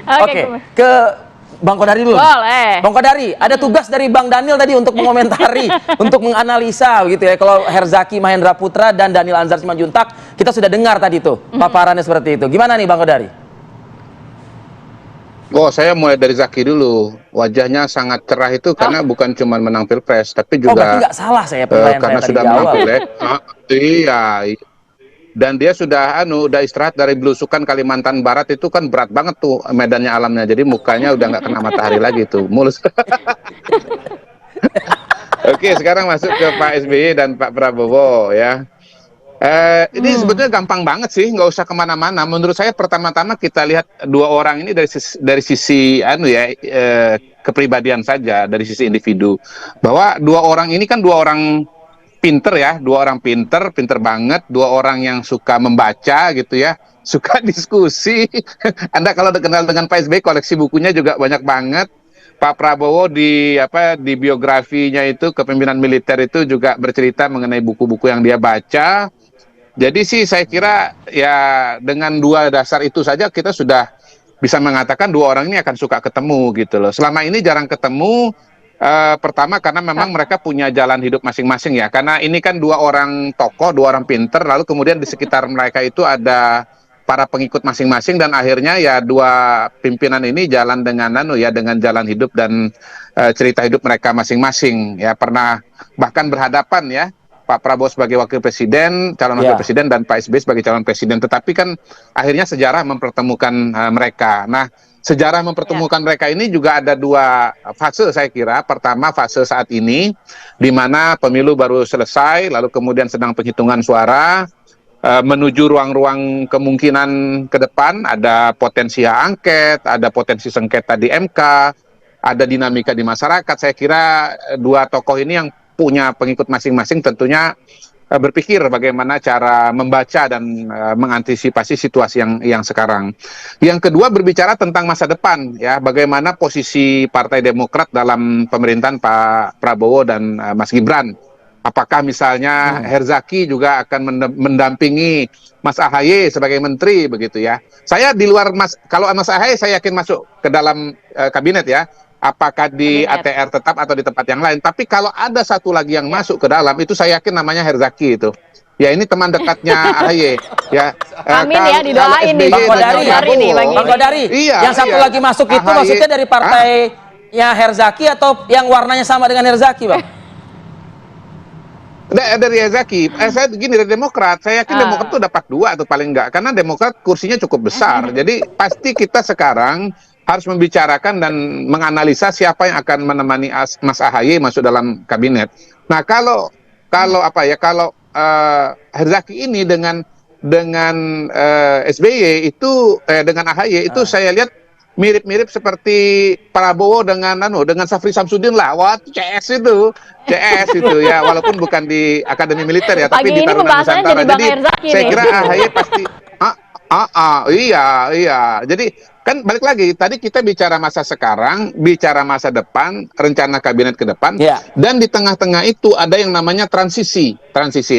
Oke, ke Bang Kodari dulu. Boleh. Bang Kodari, ada tugas dari Bang Daniel tadi untuk mengomentari, untuk menganalisa gitu ya. Kalau Herzaki Mahendra Putra dan Daniel Anzar Simanjuntak, kita sudah dengar tadi tuh paparannya seperti itu. Gimana nih Bang Kodari? Oh, saya mulai dari Zaki dulu. Wajahnya sangat cerah itu karena bukan cuma menang Pilpres, tapi Oh, berarti juga nggak salah saya penilaian karena saya tadi sudah di menang awal. Pileg. Iya. Dan dia sudah udah istirahat dari belusukan Kalimantan Barat, itu kan berat banget tuh medannya, alamnya. Jadi mukanya udah nggak kena matahari lagi tuh, mulus. Oke, sekarang masuk ke Pak SBY dan Pak Prabowo ya. Ini sebetulnya gampang banget sih, nggak usah kemana-mana. Menurut saya pertama-tama kita lihat dua orang ini dari sisi kepribadian saja, dari sisi individu. Bahwa dua orang ini kan dua orang pinter ya, dua orang pinter banget, dua orang yang suka membaca gitu ya, suka diskusi. Anda kalau kenal dengan Pak SBY, koleksi bukunya juga banyak banget. Pak Prabowo di biografinya itu, kepemimpinan militer itu juga bercerita mengenai buku-buku yang dia baca. Jadi sih saya kira ya dengan dua dasar itu saja kita sudah bisa mengatakan dua orang ini akan suka ketemu gitu loh. Selama ini jarang ketemu. Pertama karena memang mereka punya jalan hidup masing-masing ya. Karena ini kan dua orang tokoh, dua orang pinter, lalu kemudian di sekitar mereka itu ada para pengikut masing-masing, dan akhirnya ya dua pimpinan ini jalan dengan dengan jalan hidup dan cerita hidup mereka masing-masing ya. Pernah bahkan berhadapan ya, Pak Prabowo sebagai wakil presiden, calon wakil presiden, dan Pak SBY sebagai calon presiden. Tetapi kan akhirnya sejarah mempertemukan mereka. Nah, sejarah mempertemukan mereka ini juga ada dua fase saya kira. Pertama, fase saat ini, di mana pemilu baru selesai, lalu kemudian sedang penghitungan suara, menuju ruang-ruang kemungkinan ke depan, ada potensi hak angket, ada potensi sengketa di MK, ada dinamika di masyarakat. Saya kira dua tokoh ini yang punya pengikut masing-masing tentunya berpikir bagaimana cara membaca dan mengantisipasi situasi yang sekarang. Yang kedua berbicara tentang masa depan ya, bagaimana posisi Partai Demokrat dalam pemerintahan Pak Prabowo dan Mas Gibran. Apakah misalnya Herzaki juga akan mendampingi Mas AHY sebagai menteri begitu ya. Saya di luar kalau Mas AHY saya yakin masuk ke dalam kabinet ya. Apakah di ATR tetap atau di tempat yang lain. Tapi kalau ada satu lagi yang masuk ke dalam, itu saya yakin namanya Herzaki itu. Ya ini teman dekatnya AHY. Ya, amin ya, didoain nih Bang Kodari. Iya, yang satu lagi masuk itu AHY, maksudnya dari partainya Herzaki atau yang warnanya sama dengan Herzaki, Bang? Dari Herzaki, saya gini, dari Demokrat, saya yakin Demokrat tuh dapat 2 atau paling enggak, karena Demokrat kursinya cukup besar. Jadi pasti kita sekarang harus membicarakan dan menganalisa siapa yang akan menemani Mas AHY masuk dalam kabinet. Nah kalau Herzaki ini dengan SBY itu dengan AHY itu saya lihat mirip-mirip seperti Prabowo dengan Safri Samsudin lah. Wah, CS itu ya, walaupun bukan di Akademi Militer ya, tapi di Taruna Nusantara. Jadi saya kira AHY pasti iya. Jadi kan balik lagi, tadi kita bicara masa sekarang, bicara masa depan, rencana kabinet ke depan, dan di tengah-tengah itu ada yang namanya transisi.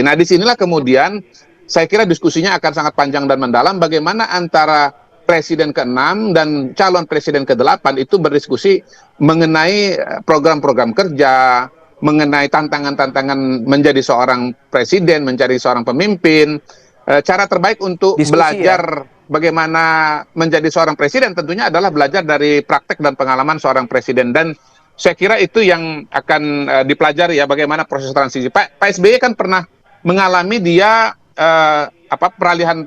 Nah, disinilah kemudian saya kira diskusinya akan sangat panjang dan mendalam, bagaimana antara presiden ke-6 dan calon presiden ke-8 itu berdiskusi mengenai program-program kerja, mengenai tantangan-tantangan menjadi seorang presiden, menjadi seorang pemimpin, cara terbaik untuk belajar bagaimana menjadi seorang presiden tentunya adalah belajar dari praktek dan pengalaman seorang presiden, dan saya kira itu yang akan dipelajari ya, bagaimana proses transisi. Pak SBY kan pernah mengalami dia peralihan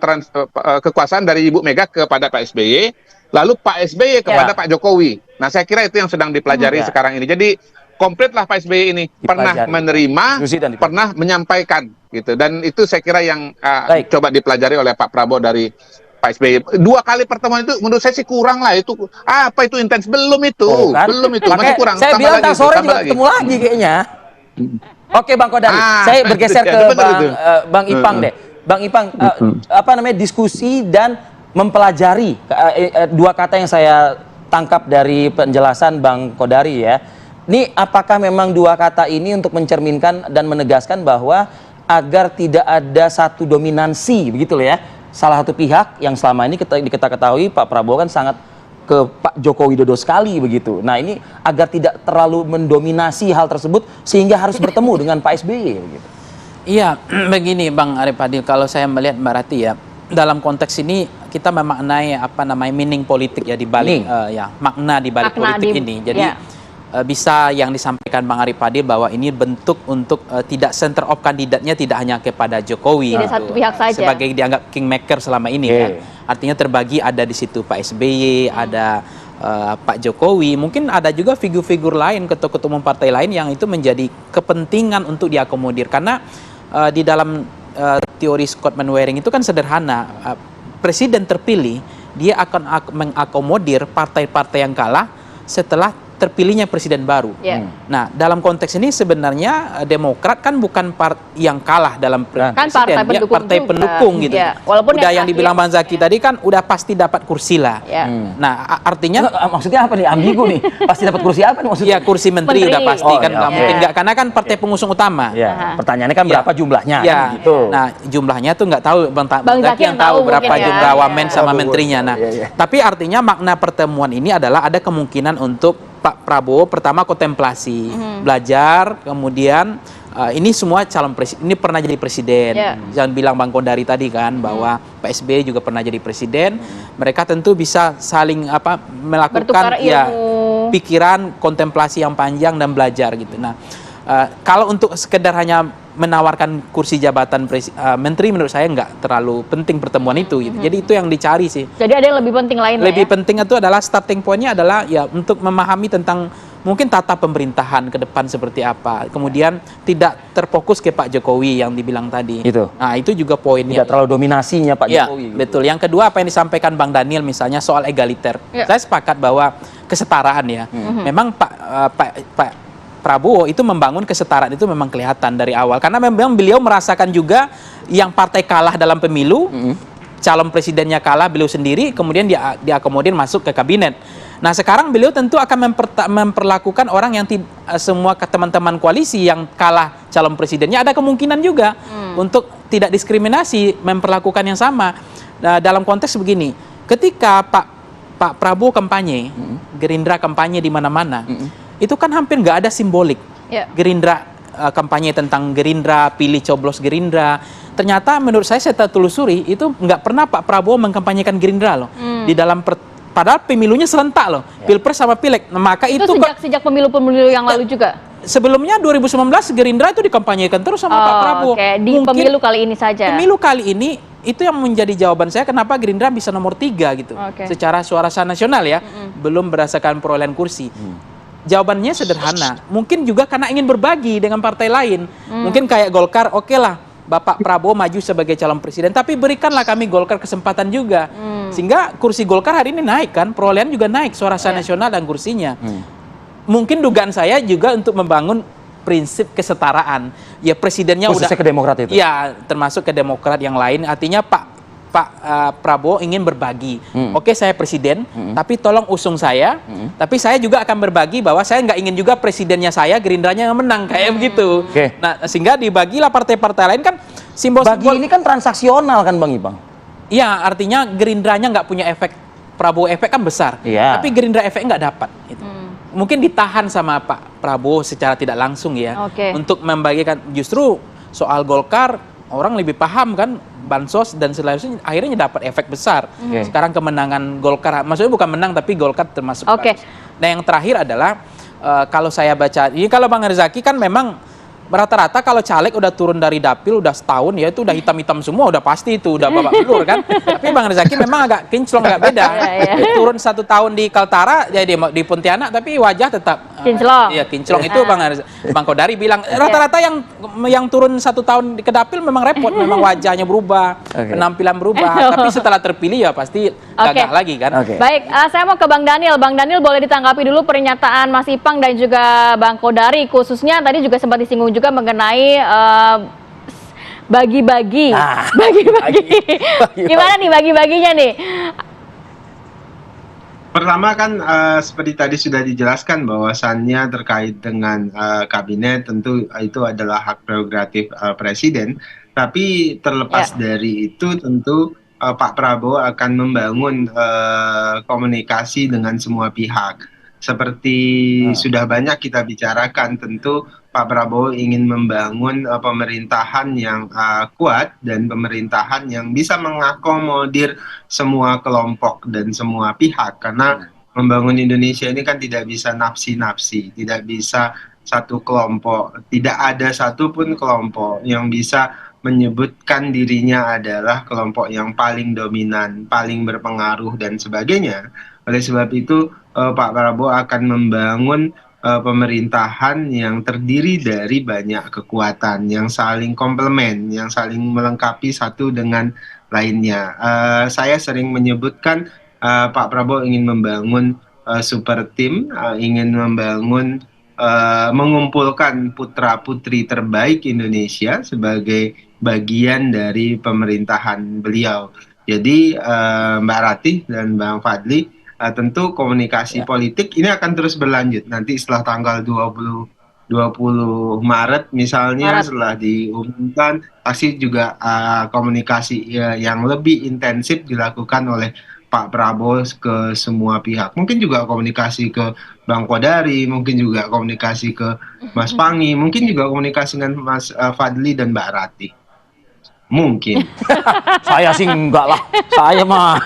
kekuasaan dari Ibu Mega kepada Pak SBY, lalu Pak SBY kepada Pak Jokowi. Nah, saya kira itu yang sedang dipelajari sekarang ini. Jadi komplit lah Pak SBY ini, pernah menerima, pernah menyampaikan gitu, dan itu saya kira yang coba dipelajari oleh Pak Prabowo dari Pak SBY. 2 kali pertemuan itu menurut saya sih kurang lah. Itu apa itu intens? Belum itu, masih kurang. Saya bilang tak sore juga ketemu lagi kayaknya. Oke Bang Kodari, saya bergeser ke Bang Ipang deh. Bang Ipang, diskusi dan mempelajari 2 kata yang saya tangkap dari penjelasan Bang Kodari ya. Ini apakah memang 2 kata ini untuk mencerminkan dan menegaskan bahwa agar tidak ada satu dominansi begitu loh ya, salah satu pihak yang selama ini kita ketahui Pak Prabowo kan sangat ke Pak Joko Widodo sekali begitu. Nah ini agar tidak terlalu mendominasi hal tersebut sehingga harus bertemu dengan Pak SBY begitu. Iya, begini Bang Arif Adil, kalau saya melihat Mbak Rati ya, dalam konteks ini kita memaknai apa namanya meaning politik ya di balik ya makna di balik politik ini. Jadi bisa yang disampaikan Bang Arif Adil bahwa ini bentuk untuk tidak center of kandidatnya tidak hanya kepada Jokowi tidak satu pihak saja sebagai dianggap kingmaker selama ini kan. Artinya terbagi ada di situ Pak SBY, ada Pak Jokowi, mungkin ada juga figur-figur lain, ketua-ketua umum partai lain yang itu menjadi kepentingan untuk diakomodir karena di dalam teori Scott Manwaring itu kan sederhana, presiden terpilih dia akan mengakomodir partai-partai yang kalah setelah terpilihnya presiden baru. Nah, dalam konteks ini sebenarnya Demokrat kan bukan yang kalah dalam presiden, partai pendukung, partai pendukung gitu. Walaupun udah yang dibilang Bang Zaki tadi kan udah pasti dapat kursi lah. Nah, artinya maksudnya apa nih, ambigu nih? Pasti dapat kursi apa nih maksudnya? Ya kursi menteri udah pasti kan nggak mungkin nggak, karena kan partai pengusung utama. Pertanyaannya kan berapa jumlahnya? Gitu. Nah, jumlahnya tuh nggak tahu, Bang Zaki yang tahu berapa jumlah wamen sama menterinya. Nah, tapi artinya makna pertemuan ini adalah ada kemungkinan untuk Pak Prabowo pertama kontemplasi, belajar, kemudian ini semua calon presiden, ini pernah jadi presiden. Jangan bilang Bang Kodari tadi kan bahwa Pak SBY juga pernah jadi presiden. Mereka tentu bisa saling melakukan pikiran, kontemplasi yang panjang dan belajar gitu. Nah, kalau untuk sekedar hanya menawarkan kursi jabatan menteri, menurut saya nggak terlalu penting pertemuan itu gitu. Jadi itu yang dicari sih. Jadi ada yang lebih penting lain. Lebih penting itu adalah starting point-nya adalah ya untuk memahami tentang mungkin tata pemerintahan ke depan seperti apa. Kemudian tidak terfokus ke Pak Jokowi yang dibilang tadi. Nah, itu juga poinnya. Tidak terlalu dominasinya Pak Jokowi. Betul. Yang kedua apa yang disampaikan Bang Daniel misalnya soal egaliter. Saya sepakat bahwa kesetaraan ya. Memang Pak Prabowo itu membangun kesetaraan itu memang kelihatan dari awal karena memang beliau merasakan juga yang partai kalah dalam pemilu, calon presidennya kalah beliau sendiri, kemudian dia diakomodir masuk ke kabinet. Nah, sekarang beliau tentu akan memperlakukan orang yang semua teman-teman koalisi yang kalah calon presidennya ada kemungkinan juga untuk tidak diskriminasi, memperlakukan yang sama. Nah, dalam konteks begini, ketika Pak Prabowo kampanye, Gerindra kampanye di mana-mana, itu kan hampir nggak ada simbolik. Gerindra kampanye tentang Gerindra, pilih coblos Gerindra. Ternyata menurut saya telusuri itu nggak pernah Pak Prabowo mengkampanyekan Gerindra loh. Di dalam padahal pemilunya serentak loh, Pilpres sama Pileg. Nah, maka itu sejak pemilu-pemilu yang lalu juga. Sebelumnya 2019 Gerindra itu dikampanyekan terus sama Pak Prabowo. Di pemilu kali ini saja. Pemilu kali ini itu yang menjadi jawaban saya kenapa Gerindra bisa nomor 3 gitu. Secara suara sah nasional ya, belum berdasarkan perolehan kursi. Jawabannya sederhana, mungkin juga karena ingin berbagi dengan partai lain. Mungkin kayak Golkar, oke lah Bapak Prabowo maju sebagai calon presiden, tapi berikanlah kami Golkar kesempatan juga. Sehingga kursi Golkar hari ini naik kan, perolehan juga naik, suara sah nasional dan kursinya. Mungkin dugaan saya juga untuk membangun prinsip kesetaraan. Ya presidennya khususnya udah ke Demokrat itu. Ya, termasuk ke Demokrat yang lain, artinya Pak Prabowo ingin berbagi. Oke, saya presiden, tapi tolong usung saya. Tapi saya juga akan berbagi bahwa saya nggak ingin juga presidennya saya, Gerindranya yang menang kayak begitu. Nah, sehingga dibagilah partai-partai lain kan simbol-simbol ini kan transaksional kan Bang Ipang? Iya, artinya Gerindranya nggak punya efek, Prabowo efek kan besar. Tapi Gerindra efek nggak dapat. Gitu. Mungkin ditahan sama Pak Prabowo secara tidak langsung ya, untuk membagikan. Justru soal Golkar orang lebih paham kan, bansos dan selanjutnya akhirnya dapat efek besar. Sekarang kemenangan Golkar, maksudnya bukan menang tapi Golkar termasuk. Nah, yang terakhir adalah kalau saya baca ini, kalau Bang Rizaki kan memang rata-rata kalau caleg udah turun dari dapil udah setahun ya itu udah hitam-hitam semua, udah pasti itu udah babak belur kan. Tapi Bang Rizaki memang agak kinclong, agak beda. Turun 1 tahun di Kaltara jadi di Pontianak tapi wajah tetap kinclong. Iya, kinclong itu Bang Kodari bilang rata-rata yang turun 1 tahun ke dapil memang repot, memang wajahnya berubah, penampilan berubah. Tapi setelah terpilih ya pasti gagah lagi kan. Baik, saya mau ke Bang Daniel. Bang Daniel boleh ditanggapi dulu pernyataan Mas Ipang dan juga Bang Kodari, khususnya tadi juga sempat disinggung juga mengenai bagi-bagi. Gimana nih bagi-baginya nih? Pertama kan seperti tadi sudah dijelaskan bahwasannya terkait dengan kabinet tentu itu adalah hak prerogatif presiden, tapi terlepas dari itu tentu Pak Prabowo akan membangun komunikasi dengan semua pihak. Seperti sudah banyak kita bicarakan, tentu Pak Prabowo ingin membangun pemerintahan yang kuat dan pemerintahan yang bisa mengakomodir semua kelompok dan semua pihak. Karena membangun Indonesia ini kan tidak bisa nafsi-nafsi, tidak bisa satu kelompok, tidak ada satupun kelompok yang bisa menyebutkan dirinya adalah kelompok yang paling dominan, paling berpengaruh dan sebagainya. Oleh sebab itu, Pak Prabowo akan membangun pemerintahan yang terdiri dari banyak kekuatan yang saling komplement, yang saling melengkapi satu dengan lainnya. Saya sering menyebutkan Pak Prabowo ingin membangun super team, ingin membangun mengumpulkan putra-putri terbaik Indonesia sebagai bagian dari pemerintahan beliau. Jadi Mbak Ratih dan Bang Fadli, tentu komunikasi politik ini akan terus berlanjut. Nanti setelah tanggal 20 Maret misalnya, setelah diumumkan, pasti juga komunikasi yang lebih intensif dilakukan oleh Pak Prabowo ke semua pihak. Mungkin juga komunikasi ke Bang Kodari, mungkin juga komunikasi ke Mas Pangi, mungkin juga komunikasi dengan Mas Fadli dan Mbak Ratih. Mungkin. Saya sih enggak lah. Saya mah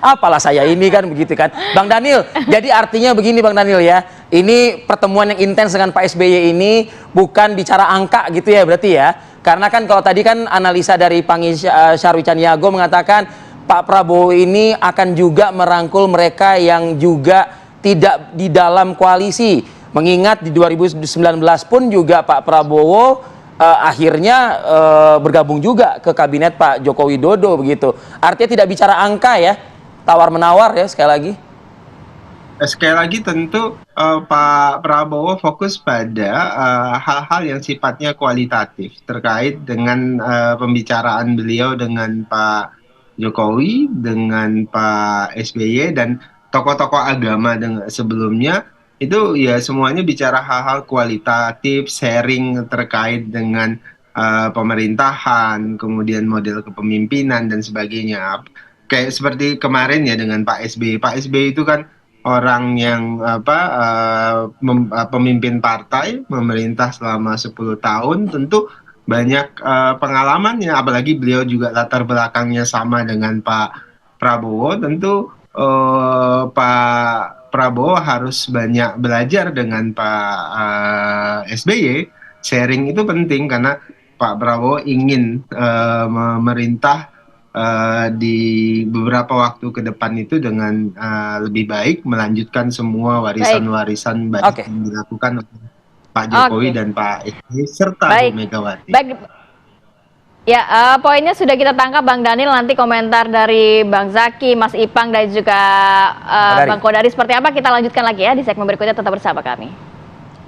apalah saya ini kan begitu kan. Bang Daniel, jadi artinya begini Bang Daniel ya. Ini pertemuan yang intens dengan Pak SBY ini bukan bicara angka gitu ya berarti ya. Karena kan kalau tadi kan analisa dari Pangi Syarwi Caniago mengatakan Pak Prabowo ini akan juga merangkul mereka yang juga tidak di dalam koalisi. Mengingat di 2019 pun juga Pak Prabowo akhirnya bergabung juga ke kabinet Pak Joko Widodo begitu. Artinya tidak bicara angka ya, tawar-menawar ya sekali lagi. Sekali lagi tentu Pak Prabowo fokus pada hal-hal yang sifatnya kualitatif terkait dengan pembicaraan beliau dengan Pak Jokowi, dengan Pak SBY dan tokoh-tokoh agama sebelumnya. Itu ya semuanya bicara hal-hal kualitatif, sharing terkait dengan pemerintahan, kemudian model kepemimpinan dan sebagainya. Kayak seperti kemarin ya dengan Pak SBY. Pak SBY itu kan orang yang pemimpin partai, memerintah selama 10 tahun, tentu banyak pengalamannya. Apalagi beliau juga latar belakangnya sama dengan Pak Prabowo, tentu Pak Prabowo harus banyak belajar dengan Pak SBY. Sharing itu penting karena Pak Prabowo ingin memerintah di beberapa waktu ke depan itu dengan lebih baik, melanjutkan semua warisan-warisan baik yang dilakukan oleh Pak Jokowi dan Pak SBY serta Bu Megawati. Ya, poinnya sudah kita tangkap Bang Daniel, nanti komentar dari Bang Zaky, Mas Ipang dan juga Bang Kodari seperti apa kita lanjutkan lagi ya di segmen berikutnya, tetap bersama kami.